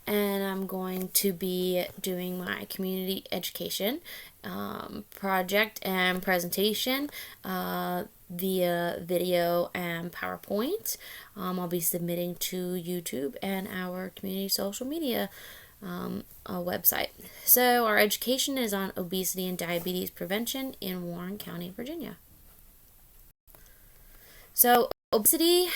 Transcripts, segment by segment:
and I'm going to be doing my community education project and presentation via video and PowerPoint. I'll be submitting to YouTube and our community social media website. So our education is on obesity and diabetes prevention in Warren County, Virginia. So obesity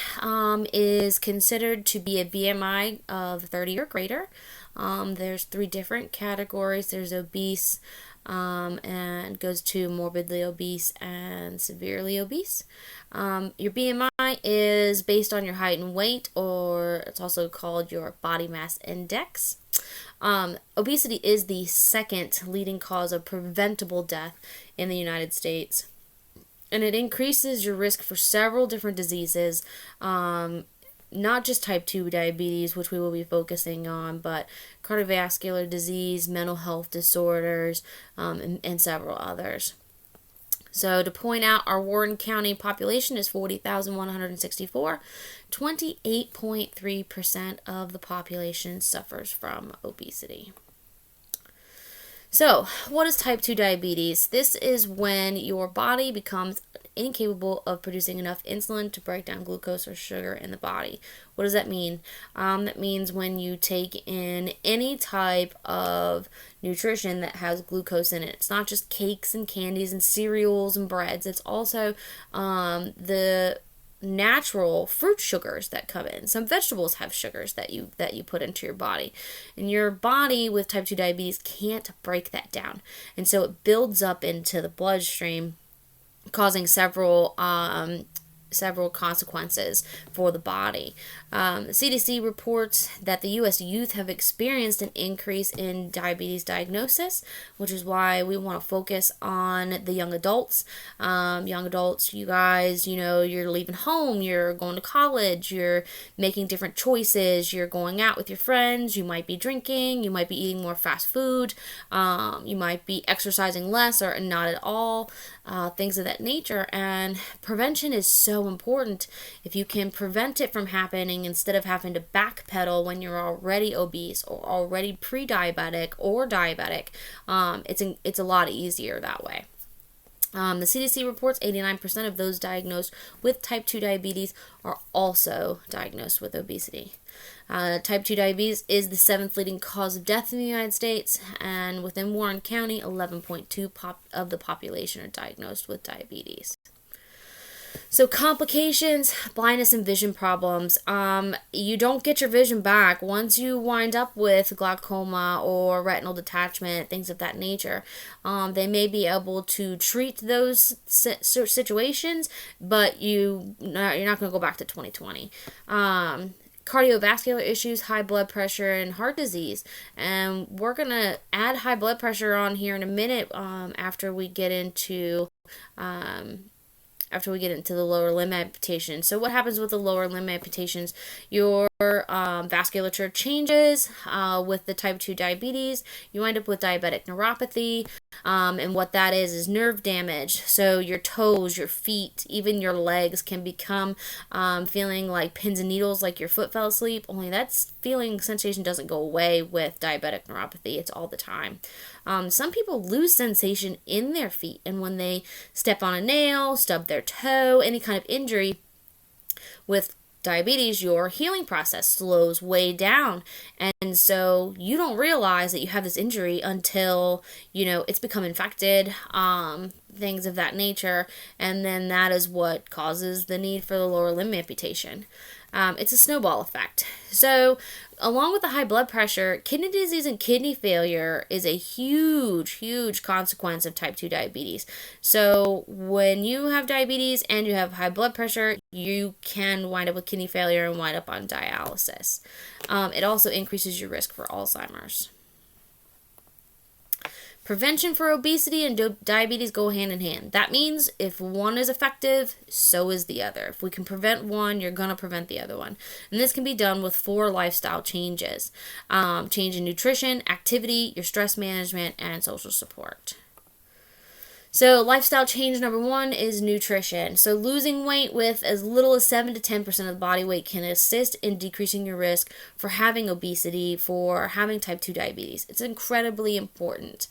is considered to be a BMI of 30 or greater. There's 3 different categories. There's obese, and goes to morbidly obese and severely obese. Your BMI is based on your height and weight, or it's also called your body mass index. Obesity is the second leading cause of preventable death in the United States. And it increases your risk for several different diseases, not just type 2 diabetes, which we will be focusing on, but cardiovascular disease, mental health disorders, and several others. So to point out, our Warren County population is 40,164. 28.3% of the population suffers from obesity. So, what is type 2 diabetes? This is when your body becomes incapable of producing enough insulin to break down glucose or sugar in the body. What does that mean? That means when you take in any type of nutrition that has glucose in it. It's not just cakes and candies and cereals and breads. It's also the natural fruit sugars that come in. Some vegetables have sugars that you put into your body. And your body with type 2 diabetes can't break that down. And so it builds up into the bloodstream, causing several consequences for the body. The CDC reports that the U.S. youth have experienced an increase in diabetes diagnosis, which is why we want to focus on the young adults. Young adults, you guys, you're leaving home, you're going to college, you're making different choices, you're going out with your friends, you might be drinking, you might be eating more fast food, you might be exercising less or not at all, things of that nature. And prevention is so important. If you can prevent it from happening instead of having to backpedal when you're already obese or already pre-diabetic or diabetic, it's a lot easier that way. The CDC reports 89% of those diagnosed with type 2 diabetes are also diagnosed with obesity. Type 2 diabetes is the 7th leading cause of death in the United States, and within Warren County, 11.2% of the population are diagnosed with diabetes. So complications, blindness and vision problems. You don't get your vision back once you wind up with glaucoma or retinal detachment, things of that nature. They may be able to treat those situations, but you're not going to go back to 2020. Cardiovascular issues, high blood pressure, and heart disease. And we're going to add high blood pressure on here in a minute after we get into the lower limb amputation. So what happens with the lower limb amputations? Your vasculature changes with the type 2 diabetes. You wind up with diabetic neuropathy, and what that is nerve damage. So your toes, your feet, even your legs can become feeling like pins and needles, like your foot fell asleep, only that sensation doesn't go away with diabetic neuropathy. It's all the time. Some people lose sensation in their feet, and when they step on a nail, stub their toe, any kind of injury, with diabetes, your healing process slows way down. And so you don't realize that you have this injury until, it's become infected, things of that nature. And then that is what causes the need for the lower limb amputation. It's a snowball effect. So, along with the high blood pressure, kidney disease and kidney failure is a huge, huge consequence of type 2 diabetes. So, when you have diabetes and you have high blood pressure, you can wind up with kidney failure and wind up on dialysis. It also increases your risk for Alzheimer's. Prevention for obesity and diabetes go hand in hand. That means if one is effective, so is the other. If we can prevent one, you're going to prevent the other one. And this can be done with 4 lifestyle changes. Change in nutrition, activity, your stress management, and social support. So lifestyle change number 1 is nutrition. So losing weight with as little as 7 to 10% of body weight can assist in decreasing your risk for having obesity, for having type 2 diabetes. It's incredibly important.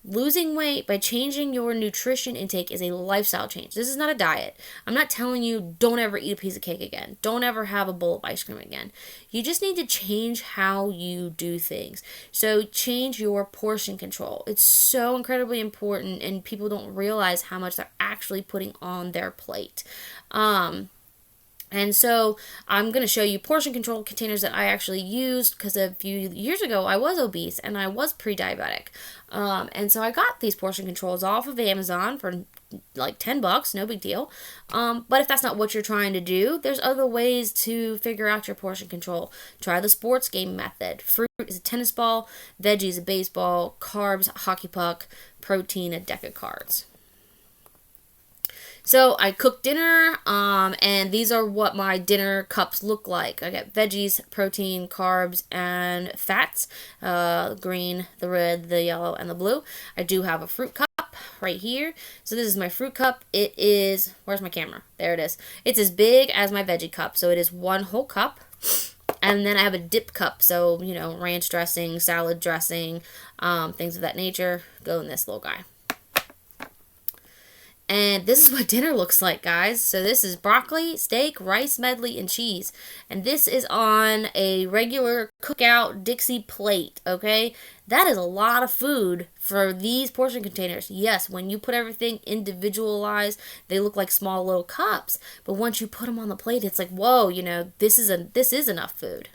Losing weight by changing your nutrition intake is a lifestyle change. This is not a diet. I'm not telling you don't ever eat a piece of cake again. Don't ever have a bowl of ice cream again. You just need to change how you do things. So change your portion control. It's so incredibly important, and people don't realize how much they're actually putting on their plate. And so I'm going to show you portion control containers that I actually used, because a few years ago I was obese and I was pre-diabetic. And so I got these portion controls off of Amazon for like $10, no big deal. But if that's not what you're trying to do, there's other ways to figure out your portion control. Try the sports game method. Fruit is a tennis ball, veggies a baseball, carbs a hockey puck, protein a deck of cards. So I cooked dinner, and these are what my dinner cups look like. I got veggies, protein, carbs, and fats. Green, the red, the yellow, and the blue. I do have a fruit cup right here. So this is my fruit cup. It is, where's my camera? There it is. It's as big as my veggie cup. So it is 1 whole cup. And then I have a dip cup. So, ranch dressing, salad dressing, things of that nature go in this little guy. And this is what dinner looks like, guys. So this is broccoli, steak, rice medley, and cheese. And this is on a regular cookout Dixie plate, okay? That is a lot of food for these portion containers. Yes, when you put everything individualized, they look like small little cups. But once you put them on the plate, it's like, whoa, this is enough food.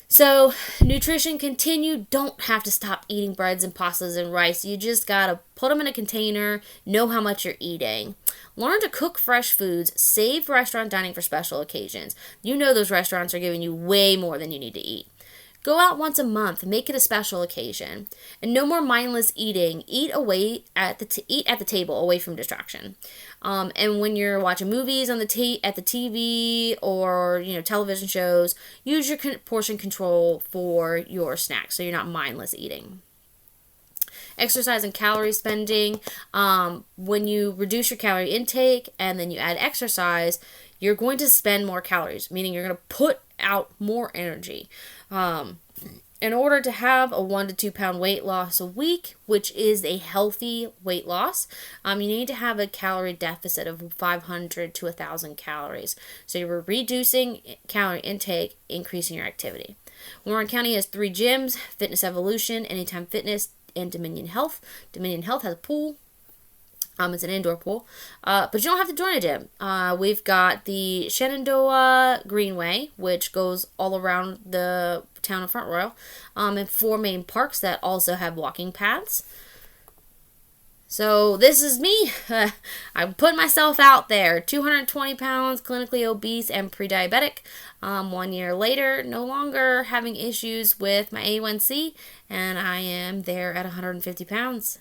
So, nutrition continue. Don't have to stop eating breads and pastas and rice. You just gotta put them in a container, know how much you're eating. Learn to cook fresh foods. Save restaurant dining for special occasions. Those restaurants are giving you way more than you need to eat. Go out once a month. Make it a special occasion. And no more mindless eating. Eat at the table, away from distraction. And when you're watching movies on at the TV or television shows, use your portion control for your snacks, so you're not mindless eating. Exercise and calorie spending. When you reduce your calorie intake and then you add exercise, you're going to spend more calories, meaning you're going to put out more energy. In order to have a 1 to 2 pound weight loss a week, which is a healthy weight loss, you need to have a calorie deficit of 500 to 1,000 calories. So you're reducing calorie intake, increasing your activity. Warren County has 3 gyms: Fitness Evolution, Anytime Fitness, and Dominion Health. Dominion Health has a pool. It's an indoor pool. But you don't have to join a gym. We've got the Shenandoah Greenway, which goes all around the town of Front Royal, and 4 main parks that also have walking paths. So this is me. I'm putting myself out there. 220 pounds, clinically obese, and pre-diabetic. 1 year later, no longer having issues with my A1C, and I am there at 150 pounds.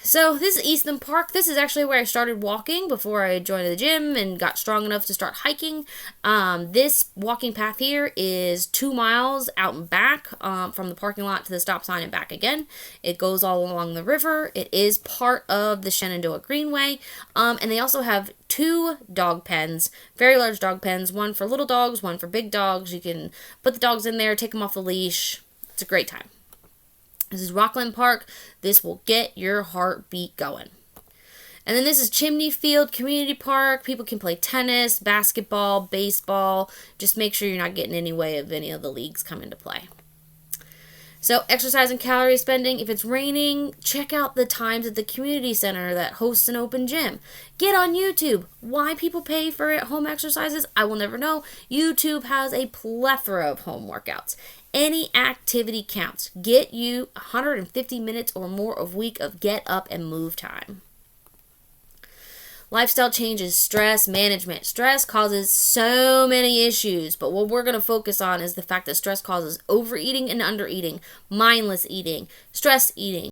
So this is Eastham Park. This is actually where I started walking before I joined the gym and got strong enough to start hiking. This walking path here is 2 miles out and back, from the parking lot to the stop sign and back again. It goes all along the river. It is part of the Shenandoah Greenway. And they also have 2 dog pens, very large dog pens, one for little dogs, one for big dogs. You can put the dogs in there, take them off the leash. It's a great time. This is Rockland Park. This will get your heartbeat going. And then this is Chimney Field Community Park. People can play tennis, basketball, baseball. Just make sure you're not getting in the way of any of the leagues come into play. So exercise and calorie spending. If it's raining, check out the times at the community center that hosts an open gym. Get on YouTube. Why people pay for at-home exercises, I will never know. YouTube has a plethora of home workouts. Any activity counts. Get you 150 minutes or more a week of get up and move time. Lifestyle changes, stress management. Stress causes so many issues, but what we're going to focus on is the fact that stress causes overeating and undereating, mindless eating, stress eating,